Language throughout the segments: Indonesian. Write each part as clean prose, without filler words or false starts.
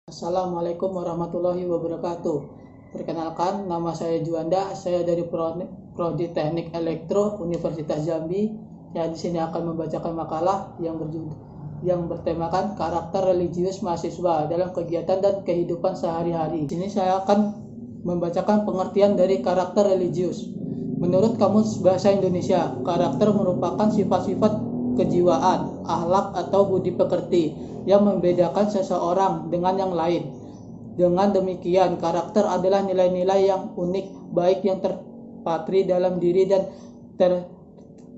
Assalamualaikum warahmatullahi wabarakatuh. Perkenalkan, nama saya Juanda. Saya dari Prodi Teknik Elektro Universitas Jambi. Saya di sini akan membacakan makalah yang bertemakan karakter religius mahasiswa dalam kegiatan dan kehidupan sehari-hari. Di sini saya akan membacakan pengertian dari karakter religius. Menurut Kamus Bahasa Indonesia, karakter merupakan sifat-sifat kejiwaan, akhlak atau budi pekerti yang membedakan seseorang dengan yang lain. Dengan demikian, karakter adalah nilai-nilai yang unik, baik yang terpatri dalam diri dan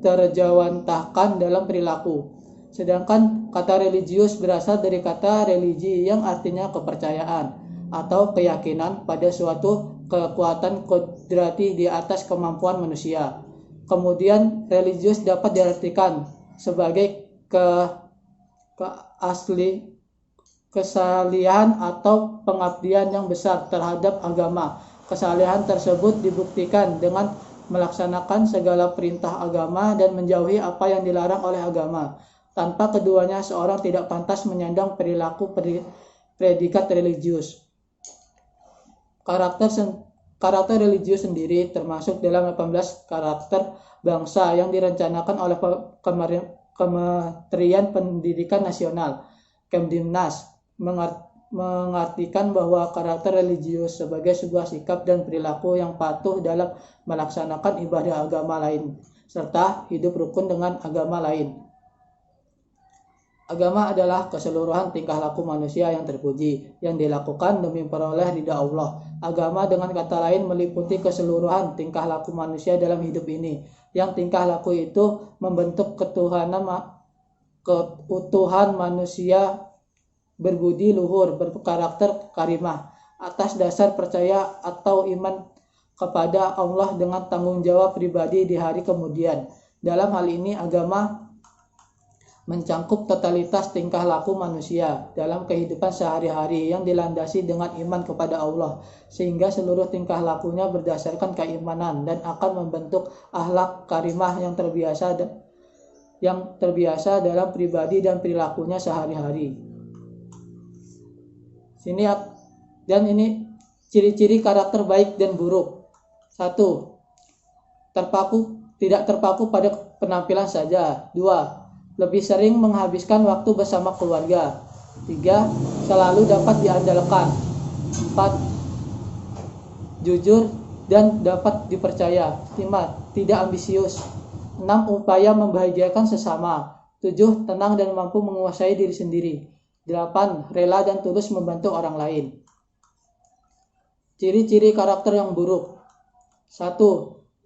terjawantahkan dalam perilaku. Sedangkan kata religius berasal dari kata religi yang artinya kepercayaan atau keyakinan pada suatu kekuatan kodrati di atas kemampuan manusia. Kemudian religius dapat diartikan sebagai kesalihan atau pengabdian yang besar terhadap agama. Kesalihan tersebut dibuktikan dengan melaksanakan segala perintah agama dan menjauhi apa yang dilarang oleh agama. Tanpa keduanya, seorang tidak pantas menyandang perilaku predikat religius. Karakter religius sendiri termasuk dalam 18 karakter bangsa yang direncanakan oleh Kementerian Pendidikan Nasional Kemdiknas, mengartikan bahwa karakter religius sebagai sebuah sikap dan perilaku yang patuh dalam melaksanakan ibadah agama lain serta hidup rukun dengan agama lain. Agama adalah keseluruhan tingkah laku manusia yang terpuji, yang dilakukan demi peroleh ridha Allah. Agama dengan kata lain meliputi keseluruhan tingkah laku manusia dalam hidup ini, yang tingkah laku itu membentuk keutuhan manusia berbudi luhur, berkarakter karimah, atas dasar percaya atau iman kepada Allah dengan tanggung jawab pribadi di hari kemudian. Dalam hal ini, agama mencangkup totalitas tingkah laku manusia dalam kehidupan sehari-hari yang dilandasi dengan iman kepada Allah, sehingga seluruh tingkah lakunya berdasarkan keimanan dan akan membentuk akhlak karimah yang terbiasa dalam pribadi dan perilakunya sehari-hari. Ini ciri-ciri karakter baik dan buruk. 1. Tidak terpaku pada penampilan saja. 2. Lebih sering menghabiskan waktu bersama keluarga. 3. Selalu dapat diandalkan. 4. Jujur dan dapat dipercaya. 5. Tidak ambisius. 6. Upaya membahagiakan sesama. 7. Tenang dan mampu menguasai diri sendiri. 8. Rela dan tulus membantu orang lain. Ciri-ciri karakter yang buruk. 1.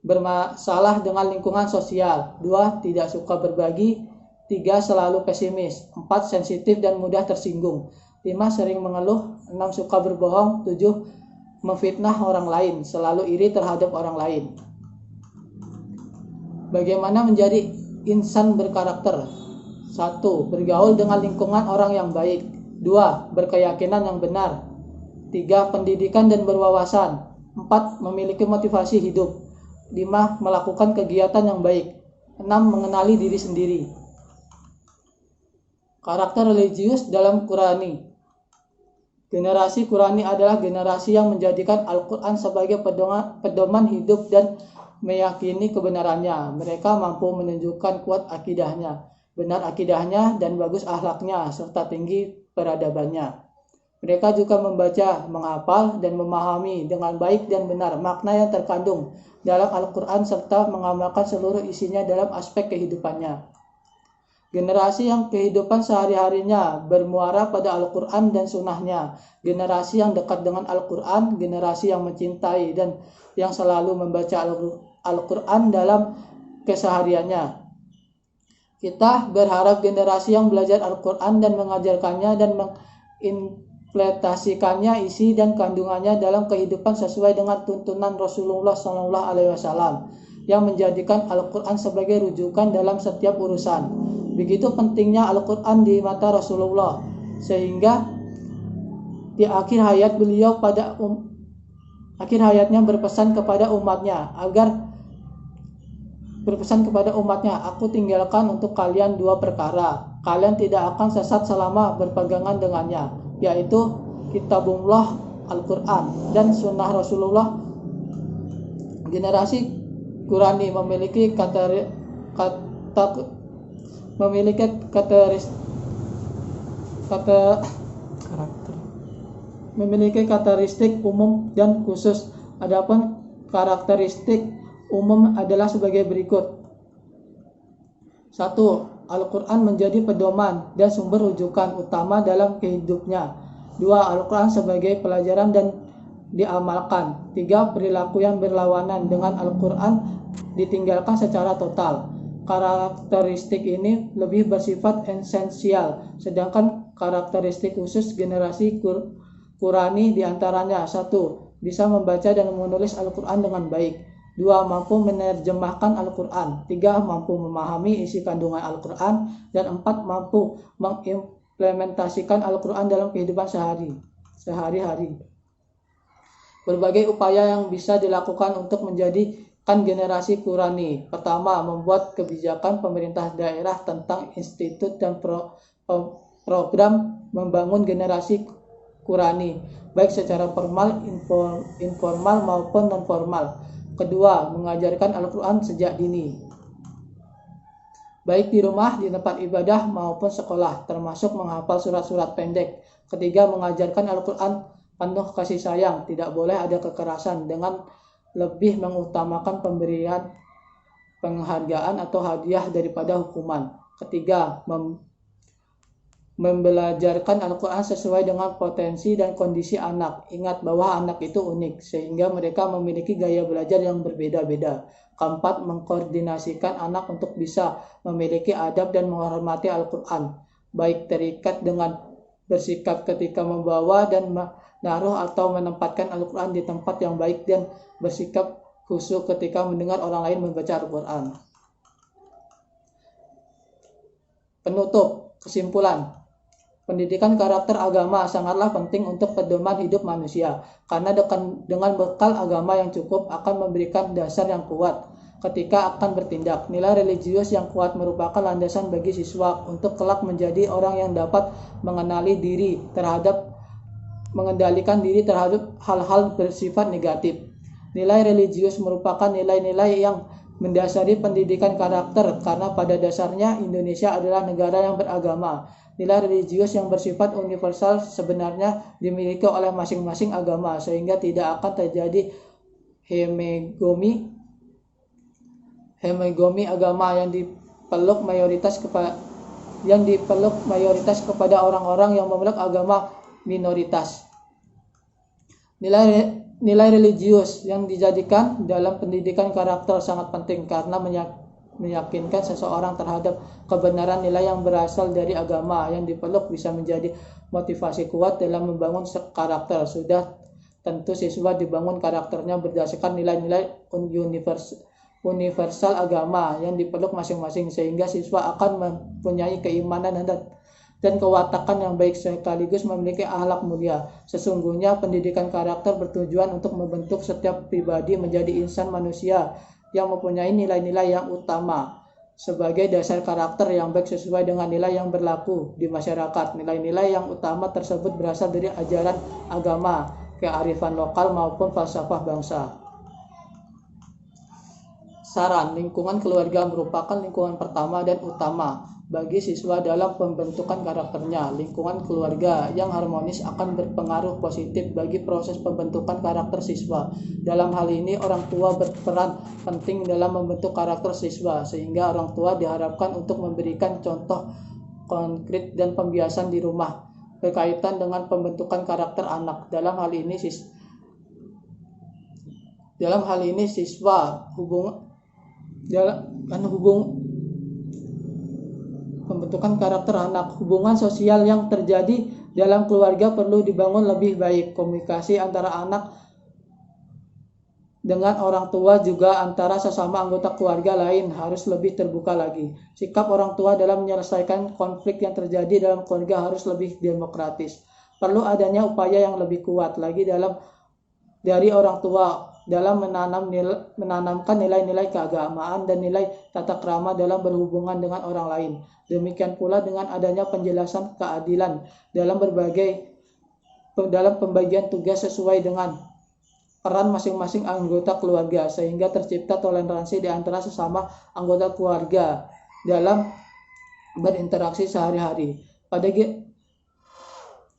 Bermasalah dengan lingkungan sosial. 2. Tidak suka berbagi. 3. Selalu pesimis. 4. Sensitif dan mudah tersinggung. 5. Sering mengeluh. 6. Suka berbohong. 7. Memfitnah orang lain. Selalu iri terhadap orang lain. Bagaimana menjadi insan berkarakter? 1. Bergaul dengan lingkungan orang yang baik. 2. Berkeyakinan yang benar. 3. Pendidikan dan berwawasan. 4. Memiliki motivasi hidup. 5. Melakukan kegiatan yang baik. 6. Mengenali diri sendiri. Karakter religius dalam Qurani. Generasi Qurani adalah generasi yang menjadikan Al-Quran sebagai pedoman hidup dan meyakini kebenarannya. Mereka mampu menunjukkan kuat akidahnya, benar akidahnya, dan bagus akhlaknya, serta tinggi peradabannya. Mereka juga membaca, menghafal, dan memahami dengan baik dan benar makna yang terkandung dalam Al-Quran serta mengamalkan seluruh isinya dalam aspek kehidupannya. Generasi yang kehidupan sehari-harinya bermuara pada Al-Quran dan Sunnahnya. Generasi yang dekat dengan Al-Quran, generasi yang mencintai dan yang selalu membaca Al-Quran dalam kesehariannya. Kita berharap generasi yang belajar Al-Quran dan mengajarkannya dan mengimplementasikannya isi dan kandungannya dalam kehidupan sesuai dengan tuntunan Rasulullah SAW yang menjadikan Al-Quran sebagai rujukan dalam setiap urusan. Begitu pentingnya Al-Quran di mata Rasulullah, sehingga di akhir hayatnya berpesan kepada umatnya, aku tinggalkan untuk kalian dua perkara. Kalian tidak akan sesat selama berpegangan dengannya, yaitu kitabullah Al-Quran dan sunnah Rasulullah. Generasi Qurani memiliki karakteristik umum dan khusus. Adapun karakteristik umum adalah sebagai berikut. 1. Al-Quran menjadi pedoman dan sumber rujukan utama dalam hidupnya. 2. Al-Quran sebagai pelajaran dan diamalkan. 3. Perilaku yang berlawanan dengan Al-Quran ditinggalkan secara total. Karakteristik ini lebih bersifat esensial, sedangkan karakteristik khusus generasi Qurani diantaranya: 1. Bisa membaca dan menulis Al-Quran dengan baik. 2. Mampu menerjemahkan Al-Quran. 3. Mampu memahami isi kandungan Al-Quran. Dan 4. Mampu mengimplementasikan Al-Quran dalam kehidupan sehari-hari. Berbagai upaya yang bisa dilakukan untuk menjadikan generasi Qurani. Pertama, membuat kebijakan pemerintah daerah tentang institut dan program membangun generasi Qurani, baik secara formal, informal maupun non-formal. Kedua, mengajarkan Al-Quran sejak dini, baik di rumah, di tempat ibadah maupun sekolah, termasuk menghafal surat-surat pendek. Ketiga, mengajarkan Al-Quran penuh kasih sayang, tidak boleh ada kekerasan, dengan lebih mengutamakan pemberian penghargaan atau hadiah daripada hukuman. Ketiga, membelajarkan Al-Quran sesuai dengan potensi dan kondisi anak. Ingat bahwa anak itu unik, sehingga mereka memiliki gaya belajar yang berbeda-beda. Keempat, mengkoordinasikan anak untuk bisa memiliki adab dan menghormati Al-Quran, baik terikat dengan bersikap ketika membawa dan menaruh atau menempatkan Al-Quran di tempat yang baik, dan bersikap khusyuk ketika mendengar orang lain membaca Al-Quran. Penutup, kesimpulan. Pendidikan karakter agama sangatlah penting untuk pedoman hidup manusia, karena dengan bekal agama yang cukup akan memberikan dasar yang kuat ketika akan bertindak. Nilai religius yang kuat merupakan landasan bagi siswa untuk kelak menjadi orang yang dapat mengendalikan diri terhadap hal-hal bersifat negatif. Nilai religius merupakan nilai-nilai yang mendasari pendidikan karakter, karena pada dasarnya Indonesia adalah negara yang beragama. Nilai religius yang bersifat universal sebenarnya dimiliki oleh masing-masing agama, sehingga tidak akan terjadi hegemomi agama yang dipeluk mayoritas kepada orang-orang yang memeluk agama minoritas. Nilai religius yang dijadikan dalam pendidikan karakter sangat penting, karena meyakinkan seseorang terhadap kebenaran nilai yang berasal dari agama yang dipeluk bisa menjadi motivasi kuat dalam membangun karakter. Sudah tentu siswa dibangun karakternya berdasarkan nilai-nilai universal agama yang dipeluk masing-masing, sehingga siswa akan mempunyai keimanan dan kewatakan yang baik, sekaligus memiliki akhlak mulia. Sesungguhnya pendidikan karakter bertujuan untuk membentuk setiap pribadi menjadi insan manusia yang mempunyai nilai-nilai yang utama sebagai dasar karakter yang baik sesuai dengan nilai yang berlaku di masyarakat. Nilai-nilai yang utama tersebut berasal dari ajaran agama, kearifan lokal maupun falsafah bangsa. Saran, lingkungan keluarga merupakan lingkungan pertama dan utama bagi siswa dalam pembentukan karakternya. Lingkungan keluarga yang harmonis akan berpengaruh positif bagi proses pembentukan karakter siswa. Dalam hal ini, orang tua berperan penting dalam membentuk karakter siswa, sehingga orang tua diharapkan untuk memberikan contoh konkret dan pembiasan di rumah berkaitan dengan pembentukan karakter anak. Dalam hal ini siswa pembentukan karakter anak. Hubungan sosial yang terjadi dalam keluarga perlu dibangun lebih baik. Komunikasi antara anak dengan orang tua juga antara sesama anggota keluarga lain harus lebih terbuka lagi. Sikap orang tua dalam menyelesaikan konflik yang terjadi dalam keluarga harus lebih demokratis. Perlu adanya upaya yang lebih kuat lagi dari orang tua dalam menanamkan nilai-nilai keagamaan dan nilai tata krama dalam berhubungan dengan orang lain. Demikian pula dengan adanya penjelasan keadilan dalam berbagai dalam pembagian tugas sesuai dengan peran masing-masing anggota keluarga, sehingga tercipta toleransi di antara sesama anggota keluarga dalam berinteraksi sehari-hari.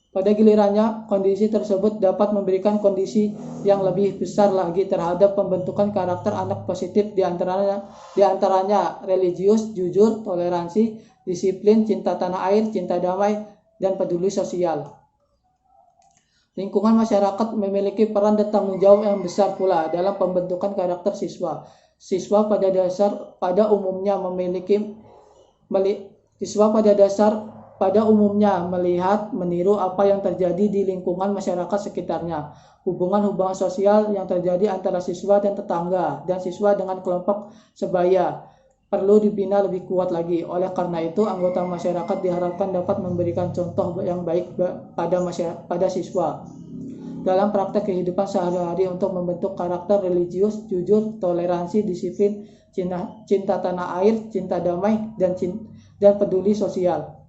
Pada gilirannya, kondisi tersebut dapat memberikan kondisi yang lebih besar lagi terhadap pembentukan karakter anak positif, di antaranya religius, jujur, toleransi, disiplin, cinta tanah air, cinta damai, dan peduli sosial. Lingkungan masyarakat memiliki peran dan tanggung jawab yang besar pula dalam pembentukan karakter siswa. Siswa pada umumnya melihat, meniru apa yang terjadi di lingkungan masyarakat sekitarnya. Hubungan-hubungan sosial yang terjadi antara siswa dan tetangga dan siswa dengan kelompok sebaya perlu dibina lebih kuat lagi. Oleh karena itu, anggota masyarakat diharapkan dapat memberikan contoh yang baik pada siswa dalam praktek kehidupan sehari-hari untuk membentuk karakter religius, jujur, toleransi, disiplin, cinta tanah air, cinta damai, dan peduli sosial.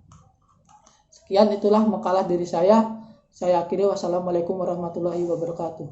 Sekian, itulah makalah dari saya. Saya akhiri. Wassalamualaikum warahmatullahi wabarakatuh.